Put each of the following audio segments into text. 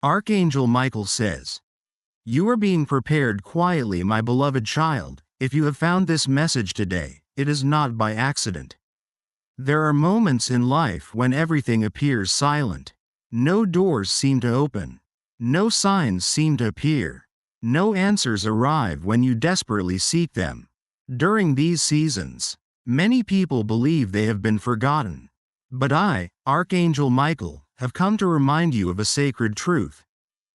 Archangel Michael says, "You are being prepared quietly, my beloved child. If you have found this message today, it is not by accident. There are moments in life when everything appears silent. No doors seem to open. No signs seem to appear. No answers arrive when you desperately seek them. During these seasons, many people believe they have been forgotten. But I, Archangel Michael, have come to remind you of a sacred truth.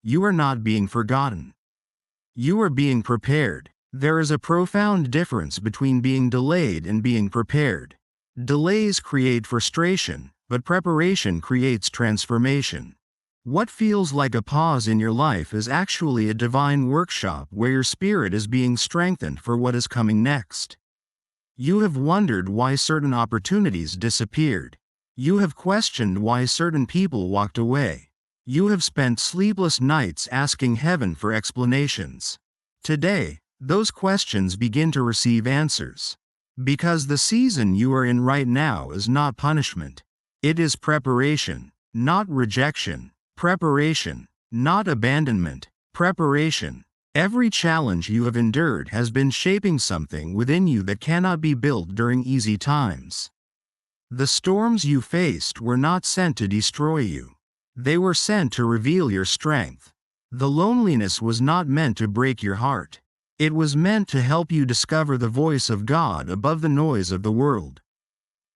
You are not being forgotten. You are being prepared. There is a profound difference between being delayed and being prepared. Delays create frustration, but preparation creates transformation. What feels like a pause in your life is actually a divine workshop where your spirit is being strengthened for what is coming next. You have wondered why certain opportunities disappeared. You have questioned why certain people walked away. You have spent sleepless nights asking heaven for explanations. Today, those questions begin to receive answers. Because the season you are in right now is not punishment. It is preparation, not rejection. Preparation, not abandonment. Preparation. Every challenge you have endured has been shaping something within you that cannot be built during easy times. The storms you faced were not sent to destroy you. They were sent to reveal your strength. The loneliness was not meant to break your heart. It was meant to help you discover the voice of God above the noise of the world.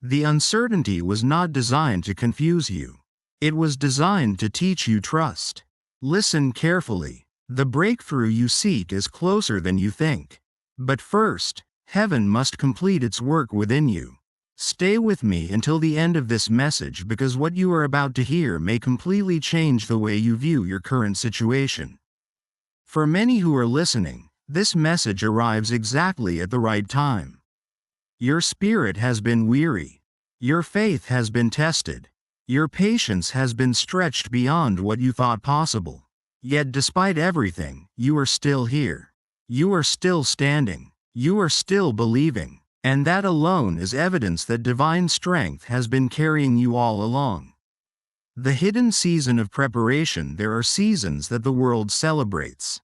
The uncertainty was not designed to confuse you. It was designed to teach you trust. Listen carefully. The breakthrough you seek is closer than you think. But first, heaven must complete its work within you. Stay with me until the end of this message because what you are about to hear may completely change the way you view your current situation. For many who are listening, this message arrives exactly at the right time. Your spirit has been weary. Your faith has been tested. Your patience has been stretched beyond what you thought possible. Yet despite everything, you are still here. You are still standing. You are still believing. And that alone is evidence that divine strength has been carrying you all along. The hidden season of preparation. There are seasons that the world celebrates.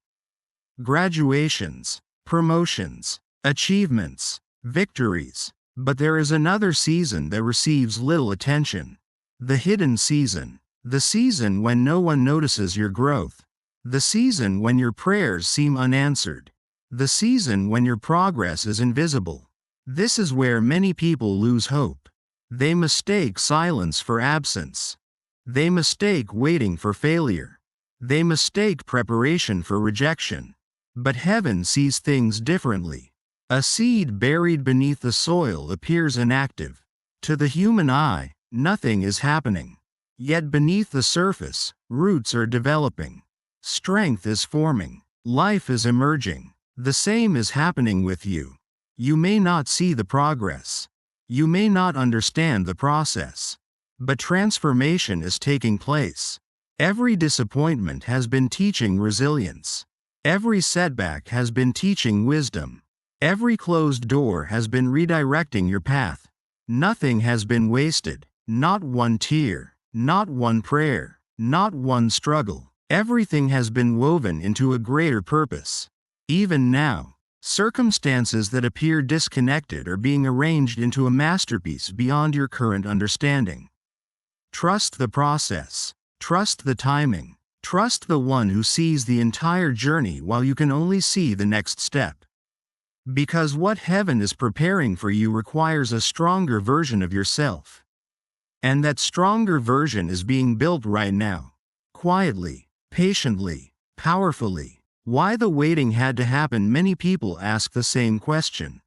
Graduations, promotions, achievements, victories. But there is another season that receives little attention. The hidden season. The season when no one notices your growth. The season when your prayers seem unanswered. The season when your progress is invisible. This is where many people lose hope. They mistake silence for absence. They mistake waiting for failure. They mistake preparation for rejection. But heaven sees things differently. A seed buried beneath the soil appears inactive. To the human eye, nothing is happening. Yet beneath the surface, roots are developing. Strength is forming. Life is emerging. The same is happening with you. You may not see the progress. You may not understand the process. But transformation is taking place. Every disappointment has been teaching resilience. Every setback has been teaching wisdom. Every closed door has been redirecting your path. Nothing has been wasted. Not one tear. Not one prayer. Not one struggle. Everything has been woven into a greater purpose. Even now, circumstances that appear disconnected are being arranged into a masterpiece beyond your current understanding. Trust the process. Trust the timing. Trust the one who sees the entire journey while you can only see the next step. Because what heaven is preparing for you requires a stronger version of yourself. And that stronger version is being built right now. Quietly, patiently, powerfully. Why the waiting had to happen? Many people ask the same question.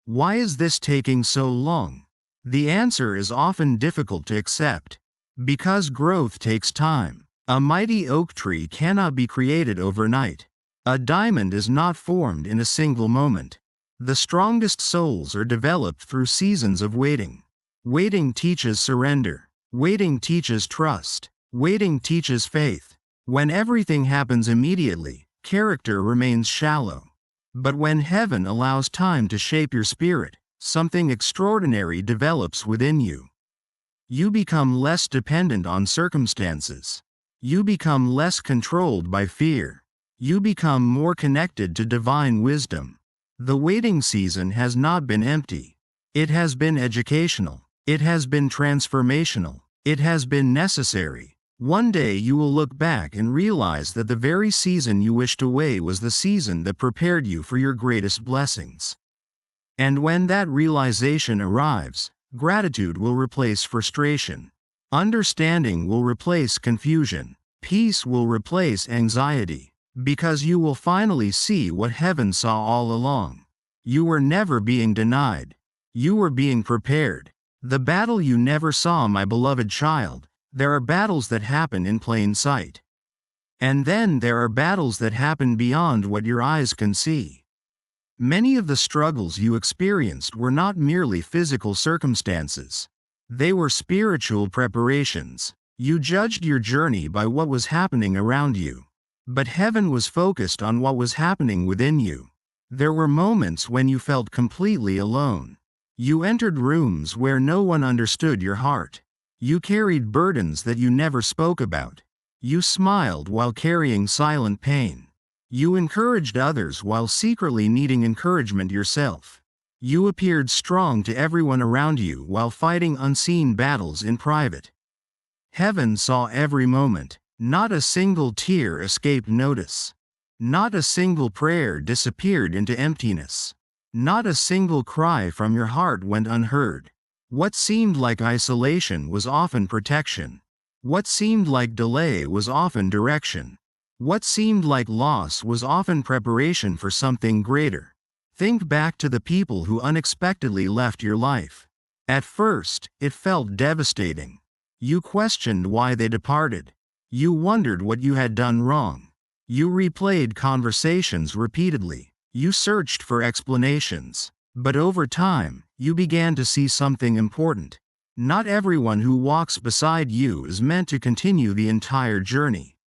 Why is this taking so long? The answer is often difficult to accept. Because growth takes time. A mighty oak tree cannot be created overnight. A diamond is not formed in a single moment. The strongest souls are developed through seasons of waiting. Waiting teaches surrender. Waiting teaches trust. Waiting teaches faith. When everything happens immediately, character remains shallow. But when heaven allows time to shape your spirit, something extraordinary develops within you. You become less dependent on circumstances. You become less controlled by fear. You become more connected to divine wisdom. The waiting season has not been empty. It has been educational. It has been transformational. It has been necessary. One day you will look back and realize that the very season you wished away was the season that prepared you for your greatest blessings. And when that realization arrives, gratitude will replace frustration. Understanding will replace confusion. Peace will replace anxiety. Because you will finally see what heaven saw all along. You were never being denied. You were being prepared. The battle you never saw, my beloved child. There are battles that happen in plain sight. And then there are battles that happen beyond what your eyes can see. Many of the struggles you experienced were not merely physical circumstances. They were spiritual preparations. You judged your journey by what was happening around you. But heaven was focused on what was happening within you. There were moments when you felt completely alone. You entered rooms where no one understood your heart. You carried burdens that you never spoke about. You smiled while carrying silent pain. You encouraged others while secretly needing encouragement yourself. You appeared strong to everyone around you while fighting unseen battles in private. Heaven saw every moment. Not a single tear escaped notice. Not a single prayer disappeared into emptiness. Not a single cry from your heart went unheard. What seemed like isolation was often protection. What seemed like delay was often direction. What seemed like loss was often preparation for something greater. Think back to the people who unexpectedly left your life. At first, it felt devastating. You questioned why they departed. You wondered what you had done wrong. You replayed conversations repeatedly. You searched for explanations. But over time, you began to see something important. Not everyone who walks beside you is meant to continue the entire journey.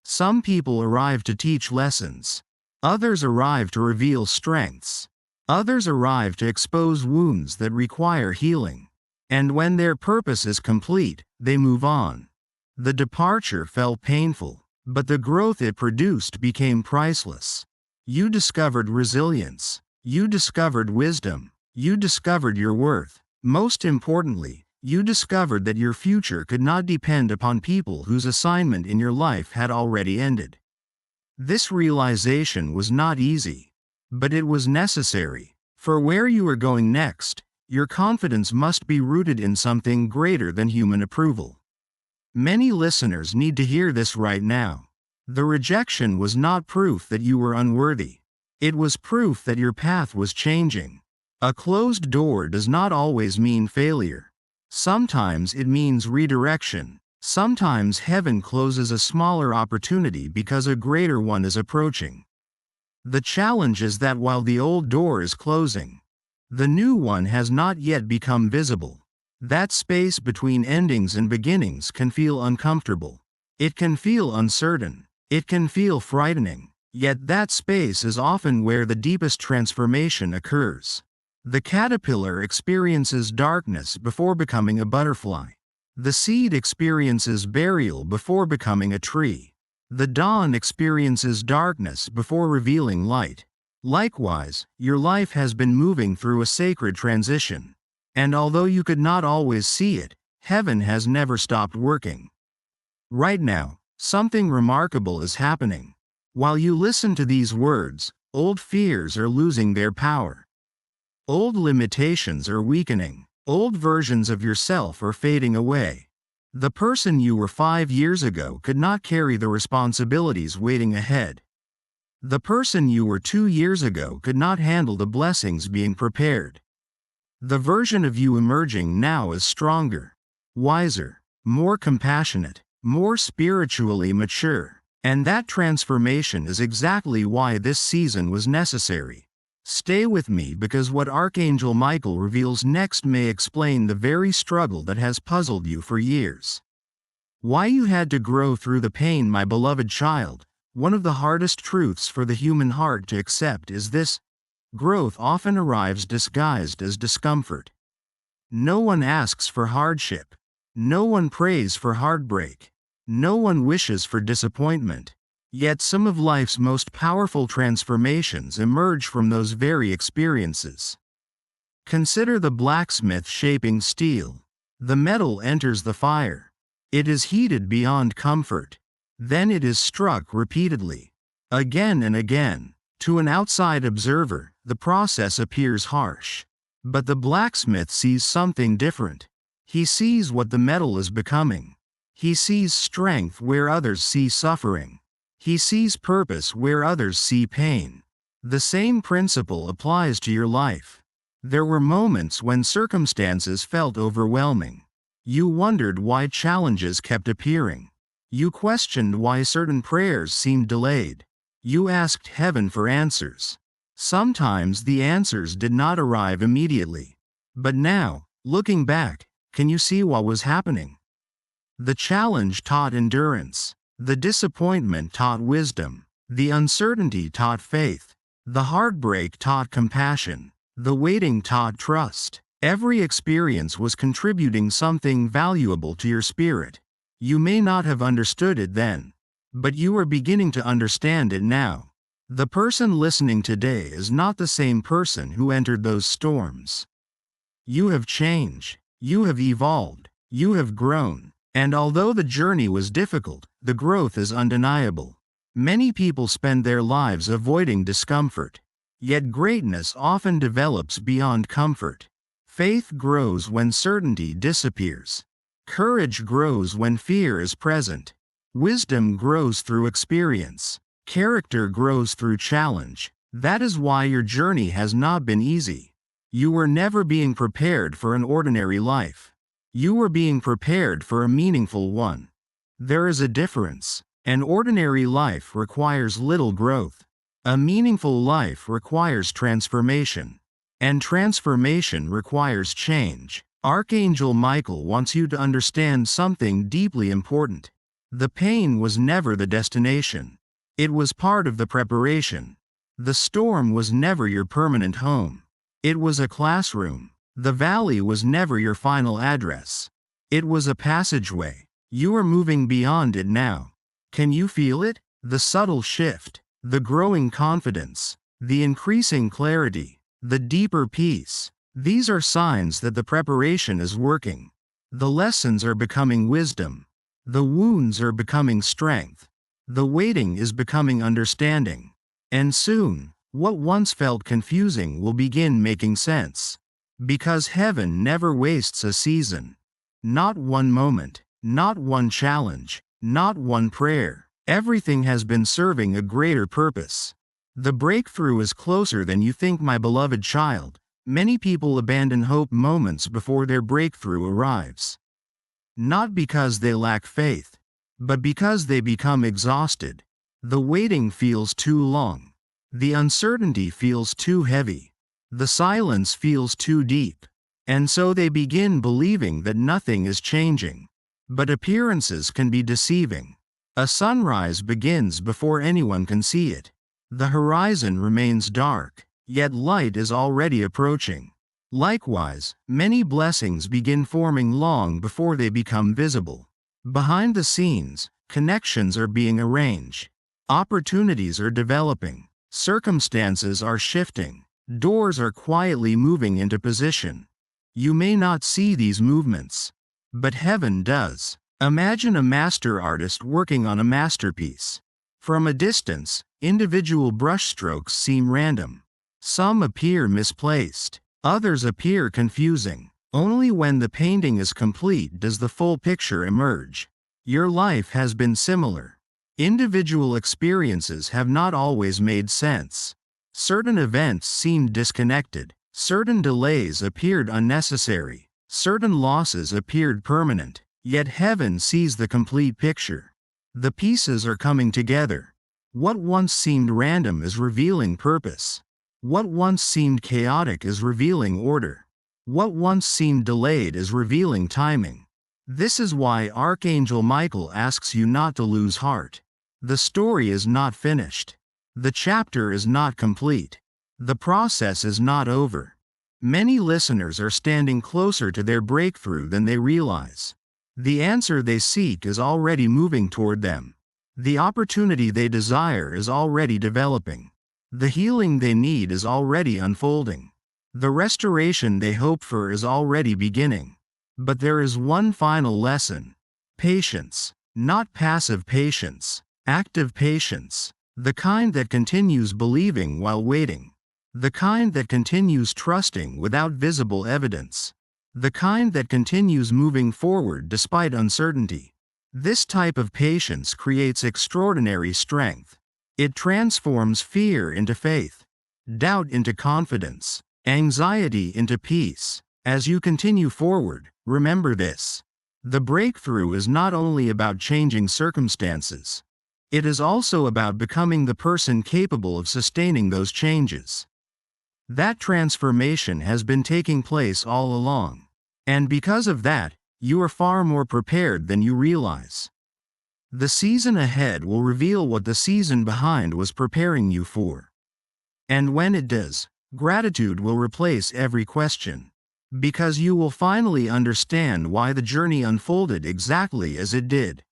Some people arrive to teach lessons. Others arrive to reveal strengths. Others arrive to expose wounds that require healing. And when their purpose is complete, they move on. The departure felt painful, but the growth it produced became priceless. You discovered resilience. You discovered wisdom. You discovered your worth. Most importantly, you discovered that your future could not depend upon people whose assignment in your life had already ended. This realization was not easy, but it was necessary. For where you are going next, your confidence must be rooted in something greater than human approval. Many listeners need to hear this right now. The rejection was not proof that you were unworthy. It was proof that your path was changing. A closed door does not always mean failure. Sometimes it means redirection. Sometimes heaven closes a smaller opportunity because a greater one is approaching. The challenge is that while the old door is closing, the new one has not yet become visible. That space between endings and beginnings can feel uncomfortable. It can feel uncertain. It can feel frightening. Yet that space is often where the deepest transformation occurs. The caterpillar experiences darkness before becoming a butterfly. The seed experiences burial before becoming a tree. The dawn experiences darkness before revealing light. Likewise, your life has been moving through a sacred transition. And although you could not always see it, heaven has never stopped working. Right now, something remarkable is happening. While you listen to these words, old fears are losing their power. Old limitations are weakening. Old versions of yourself are fading away. The person you were 5 years ago could not carry the responsibilities waiting ahead. The person you were 2 years ago could not handle the blessings being prepared. The version of you emerging now is stronger, wiser, more compassionate, more spiritually mature. And that transformation is exactly why this season was necessary. Stay with me because what Archangel Michael reveals next may explain the very struggle that has puzzled you for years. Why you had to grow through the pain, my beloved child. One of the hardest truths for the human heart to accept is this: growth often arrives disguised as discomfort. No one asks for hardship. No one prays for heartbreak. No one wishes for disappointment. Yet some of life's most powerful transformations emerge from those very experiences. Consider the blacksmith shaping steel. The metal enters the fire. It is heated beyond comfort. Then it is struck repeatedly, again and again. To an outside observer, the process appears harsh. But the blacksmith sees something different. He sees what the metal is becoming. He sees strength where others see suffering. He sees purpose where others see pain. The same principle applies to your life. There were moments when circumstances felt overwhelming. You wondered why challenges kept appearing. You questioned why certain prayers seemed delayed. You asked heaven for answers. Sometimes the answers did not arrive immediately. But now, looking back, can you see what was happening? The challenge taught endurance. The disappointment taught wisdom. The uncertainty taught faith. The heartbreak taught compassion. The waiting taught trust. Every experience was contributing something valuable to your spirit. You may not have understood it then, but you are beginning to understand it now. The person listening today is not the same person who entered those storms. You have changed. You have evolved. You have grown. And although the journey was difficult, the growth is undeniable. Many people spend their lives avoiding discomfort. Yet greatness often develops beyond comfort. Faith grows when certainty disappears. Courage grows when fear is present. Wisdom grows through experience. Character grows through challenge. That is why your journey has not been easy. You were never being prepared for an ordinary life. You were being prepared for a meaningful one. There is a difference. An ordinary life requires little growth. A meaningful life requires transformation. And transformation requires change. Archangel Michael wants you to understand something deeply important. The pain was never the destination. It was part of the preparation. The storm was never your permanent home. It was a classroom. The valley was never your final address. It was a passageway. You are moving beyond it now. Can you feel it? The subtle shift, the growing confidence, the increasing clarity, the deeper peace. These are signs that the preparation is working. The lessons are becoming wisdom. The wounds are becoming strength. The waiting is becoming understanding. And soon, what once felt confusing will begin making sense. Because heaven never wastes a season. Not one moment, not one challenge, not one prayer. Everything has been serving a greater purpose. The breakthrough is closer than you think, my beloved child. Many people abandon hope moments before their breakthrough arrives. Not because they lack faith, but because they become exhausted. The waiting feels too long. The uncertainty feels too heavy. The silence feels too deep. And so they begin believing that nothing is changing. But appearances can be deceiving. A sunrise begins before anyone can see it. The horizon remains dark, yet light is already approaching. Likewise, many blessings begin forming long before they become visible. Behind the scenes, connections are being arranged. Opportunities are developing. Circumstances are shifting. Doors are quietly moving into position. You may not see these movements, but heaven does. Imagine a master artist working on a masterpiece. From a distance, individual brushstrokes seem random. Some appear misplaced. Others appear confusing. Only when the painting is complete does the full picture emerge. Your life has been similar. Individual experiences have not always made sense. Certain events seemed disconnected. Certain delays appeared unnecessary. Certain losses appeared permanent. Yet heaven sees the complete picture. The pieces are coming together. What once seemed random is revealing purpose. What once seemed chaotic is revealing order. What once seemed delayed is revealing timing. This is why Archangel Michael asks you not to lose heart. The story is not finished. The chapter is not complete. The process is not over. Many listeners are standing closer to their breakthrough than they realize. The answer they seek is already moving toward them. The opportunity they desire is already developing. The healing they need is already unfolding. The restoration they hope for is already beginning. But there is one final lesson. Patience. Not passive patience. Active patience. The kind that continues believing while waiting. The kind that continues trusting without visible evidence. The kind that continues moving forward despite uncertainty. This type of patience creates extraordinary strength. It transforms fear into faith, doubt into confidence, anxiety into peace. As you continue forward, remember this. The breakthrough is not only about changing circumstances. It is also about becoming the person capable of sustaining those changes. That transformation has been taking place all along. And because of that, you are far more prepared than you realize. The season ahead will reveal what the season behind was preparing you for. And when it does, gratitude will replace every question. Because you will finally understand why the journey unfolded exactly as it did.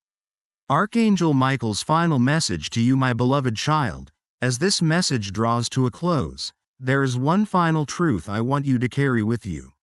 Archangel Michael's final message to you, my beloved child. As this message draws to a close, there is one final truth I want you to carry with you.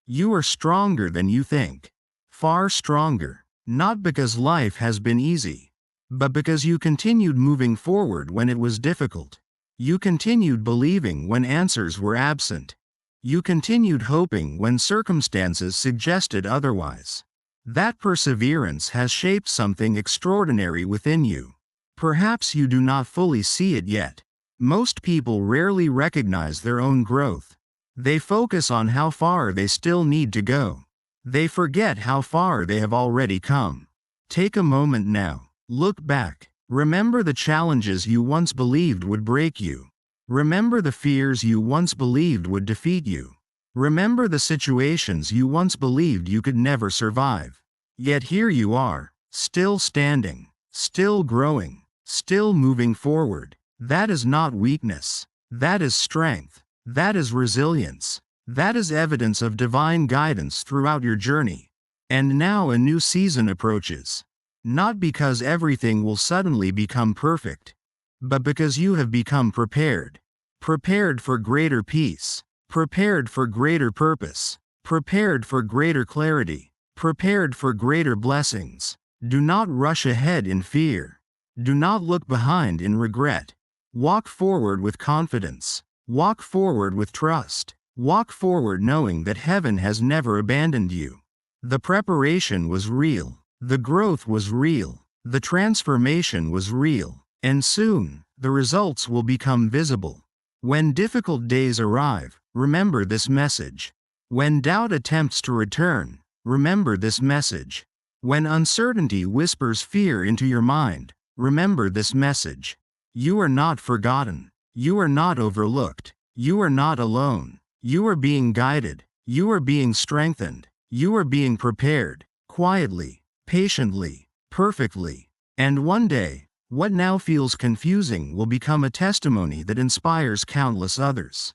You are stronger than you think. Far stronger, not because life has been easy, but because you continued moving forward when it was difficult. You continued believing when answers were absent. You continued hoping when circumstances suggested otherwise. That perseverance has shaped something extraordinary within you. Perhaps you do not fully see it yet. Most people rarely recognize their own growth. They focus on how far they still need to go. They forget how far they have already come. Take a moment now. Look back. Remember the challenges you once believed would break you. Remember the fears you once believed would defeat you. Remember the situations you once believed you could never survive. Yet here you are, still standing, still growing, still moving forward. That is not weakness. That is strength. That is resilience. That is evidence of divine guidance throughout your journey. And now a new season approaches. Not because everything will suddenly become perfect, but because you have become prepared. Prepared for greater peace. Prepared for greater purpose. Prepared for greater clarity. Prepared for greater blessings. Do not rush ahead in fear. Do not look behind in regret. Walk forward with confidence. Walk forward with trust. Walk forward knowing that heaven has never abandoned you. The preparation was real. The growth was real. The transformation was real. And soon, the results will become visible. When difficult days arrive, remember this message. When doubt attempts to return, remember this message. When uncertainty whispers fear into your mind, remember this message. You are not forgotten. You are not overlooked. You are not alone. You are being guided. You are being strengthened. You are being prepared, quietly, patiently, perfectly. And one day, what now feels confusing will become a testimony that inspires countless others.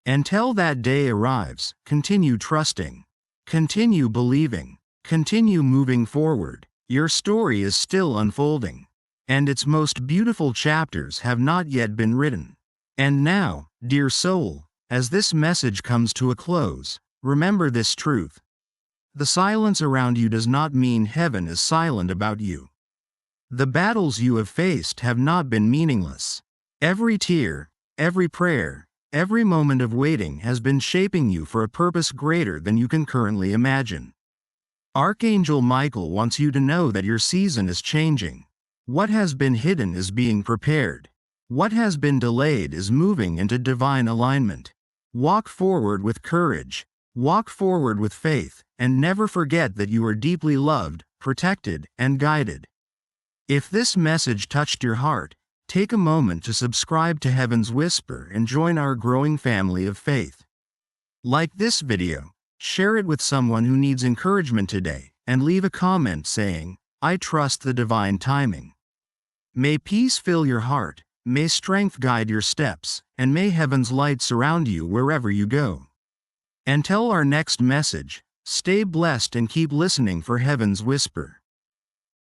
Until that day arrives, continue trusting. Continue believing. Continue moving forward. Your story is still unfolding. And its most beautiful chapters have not yet been written. And now, dear soul, as this message comes to a close, remember this truth. The silence around you does not mean heaven is silent about you. The battles you have faced have not been meaningless. Every tear, every prayer, every moment of waiting has been shaping you for a purpose greater than you can currently imagine. Archangel Michael wants you to know that your season is changing. What has been hidden is being prepared. What has been delayed is moving into divine alignment. Walk forward with courage. Walk forward with faith, and never forget that you are deeply loved, protected, and guided. If this message touched your heart, take a moment to subscribe to Heaven's Whisper and join our growing family of faith. Like this video, share it with someone who needs encouragement today, and leave a comment saying, "I trust the divine timing." May peace fill your heart, may strength guide your steps, and may heaven's light surround you wherever you go. Until our next message, Stay blessed and keep listening for heaven's whisper.